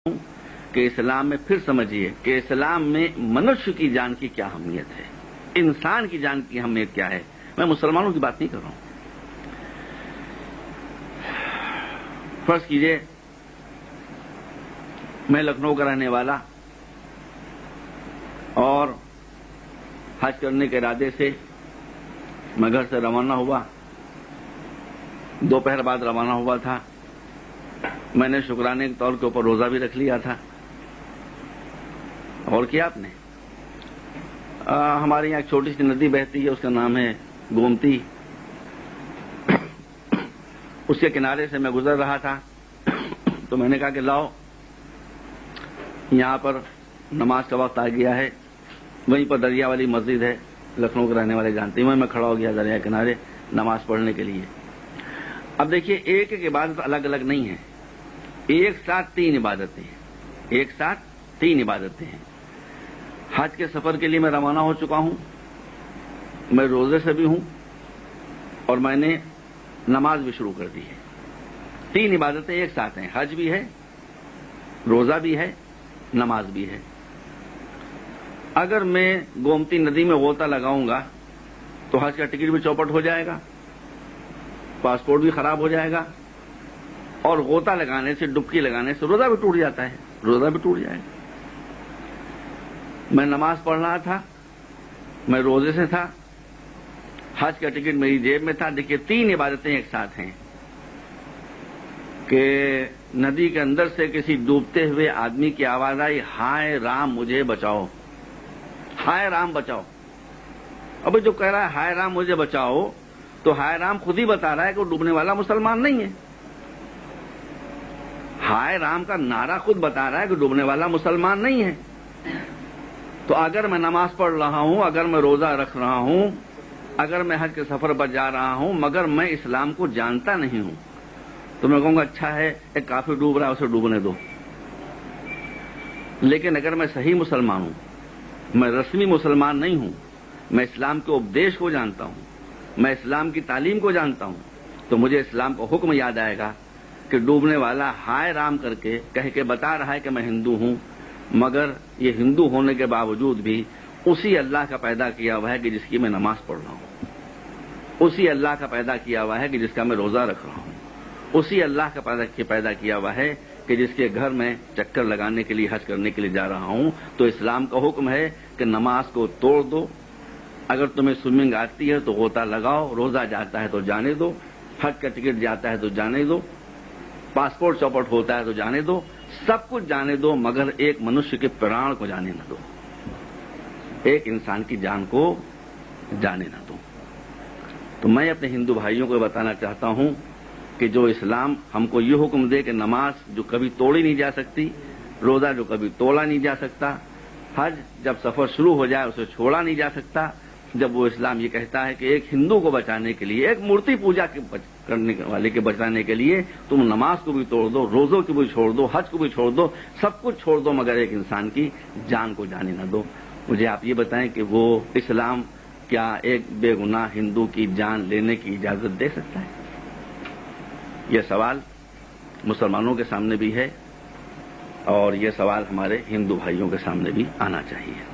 کہ اسلام میں پھر سمجھیے کہ اسلام میں منشیہ کی جان کی کیا اہمیت ہے، انسان کی جان کی اہمیت کیا ہے۔ میں مسلمانوں کی بات نہیں کر رہا ہوں۔ فرض کیجئے میں لکھنؤ کا رہنے والا اور حج کرنے کے ارادے سے میں گھر سے روانہ ہوا، دوپہر بعد روانہ ہوا تھا۔ میں نے شکرانے کے طور کے اوپر روزہ بھی رکھ لیا تھا۔ اور کیا آپ نے ہمارے یہاں ایک چھوٹی سی ندی بہتی ہے، اس کا نام ہے گومتی۔ اس کے کنارے سے میں گزر رہا تھا تو میں نے کہا کہ لاؤ، یہاں پر نماز کا وقت آ گیا ہے، وہیں پر دریا والی مسجد ہے، لکھنؤ کے رہنے والے جانتے ہیں۔ میں کھڑا ہو گیا دریا کنارے نماز پڑھنے کے لیے۔ اب دیکھیے، ایک ایک عبادت الگ الگ نہیں ہے، ایک ساتھ تین عبادتیں ہیں، ایک ساتھ تین عبادتیں ہیں۔ حج کے سفر کے لیے میں روانہ ہو چکا ہوں، میں روزے سے بھی ہوں اور میں نے نماز بھی شروع کر دی ہے۔ تین عبادتیں ایک ساتھ ہیں، حج بھی ہے، روزہ بھی ہے، نماز بھی ہے۔ اگر میں گومتی ندی میں غوطہ لگاؤں گا تو حج کا ٹکٹ بھی چوپٹ ہو جائے گا، پاسپورٹ بھی خراب ہو جائے گا، اور غوطہ لگانے سے، ڈبکی لگانے سے روزہ بھی ٹوٹ جاتا ہے، روزہ بھی ٹوٹ جائے گا۔ میں نماز پڑھ رہا تھا، میں روزے سے تھا، حج کا ٹکٹ میری جیب میں تھا۔ دیکھیے، تین عبادتیں ایک ساتھ ہیں کہ ندی کے اندر سے کسی ڈوبتے ہوئے آدمی کی آواز آئی، ہائے رام مجھے بچاؤ، ہائے رام بچاؤ۔ اب جو کہہ رہا ہے ہائے رام مجھے بچاؤ، تو ہائے رام خود ہی بتا رہا ہے کہ وہ ڈوبنے والا مسلمان نہیں ہے۔ ہائے رام کا نعرہ خود بتا رہا ہے کہ ڈوبنے والا مسلمان نہیں ہے۔ تو اگر میں نماز پڑھ رہا ہوں، اگر میں روزہ رکھ رہا ہوں، اگر میں حج کے سفر پر جا رہا ہوں، مگر میں اسلام کو جانتا نہیں ہوں، تو میں کہوں گا اچھا ہے، ایک کافر ڈوب رہا ہے، اسے ڈوبنے دو۔ لیکن اگر میں صحیح مسلمان ہوں، میں رسمی مسلمان نہیں ہوں، میں اسلام کے اپدیش کو جانتا ہوں، میں اسلام کی تعلیم کو جانتا ہوں، تو مجھے اسلام کا حکم یاد آئے گا کہ ڈوبنے والا ہائے رام کر کے کہہ کے بتا رہا ہے کہ میں ہندو ہوں، مگر یہ ہندو ہونے کے باوجود بھی اسی اللہ کا پیدا کیا ہوا ہے کہ جس کی میں نماز پڑھ رہا ہوں، اسی اللہ کا پیدا کیا ہوا ہے کہ جس کا میں روزہ رکھ رہا ہوں، اسی اللہ کا پیدا کیا ہوا ہے کہ جس کے گھر میں چکر لگانے کے لیے، حج کرنے کے لیے جا رہا ہوں۔ تو اسلام کا حکم ہے کہ نماز کو توڑ دو، اگر تمہیں سوئمنگ آتی ہے تو غوطہ لگاؤ، روزہ جاتا ہے تو جانے دو، حج کا ٹکٹ جاتا ہے تو جانے دو، پاسپورٹ چوپٹ ہوتا ہے تو جانے دو، سب کچھ جانے دو، مگر ایک منشیہ کے پران کو جانے نہ دو، ایک انسان کی جان کو جانے نہ دو۔ تو میں اپنے ہندو بھائیوں کو بتانا چاہتا ہوں کہ جو اسلام ہم کو یہ حکم دے کہ نماز جو کبھی توڑی نہیں جا سکتی، روزہ جو کبھی توڑا نہیں جا سکتا، حج جب سفر شروع ہو جائے اسے چھوڑا نہیں جا سکتا، جب وہ اسلام یہ کہتا ہے کہ ایک ہندو کو بچانے کے لیے، ایک مورتی پوجا کرنے والے کے بچانے کے لیے تم نماز کو بھی توڑ دو، روزوں کو بھی چھوڑ دو، حج کو بھی چھوڑ دو، سب کچھ چھوڑ دو، مگر ایک انسان کی جان کو جانے نہ دو۔ مجھے آپ یہ بتائیں کہ وہ اسلام کیا ایک بے گناہ ہندو کی جان لینے کی اجازت دے سکتا ہے؟ یہ سوال مسلمانوں کے سامنے بھی ہے اور یہ سوال ہمارے ہندو بھائیوں کے سامنے بھی آنا چاہیے۔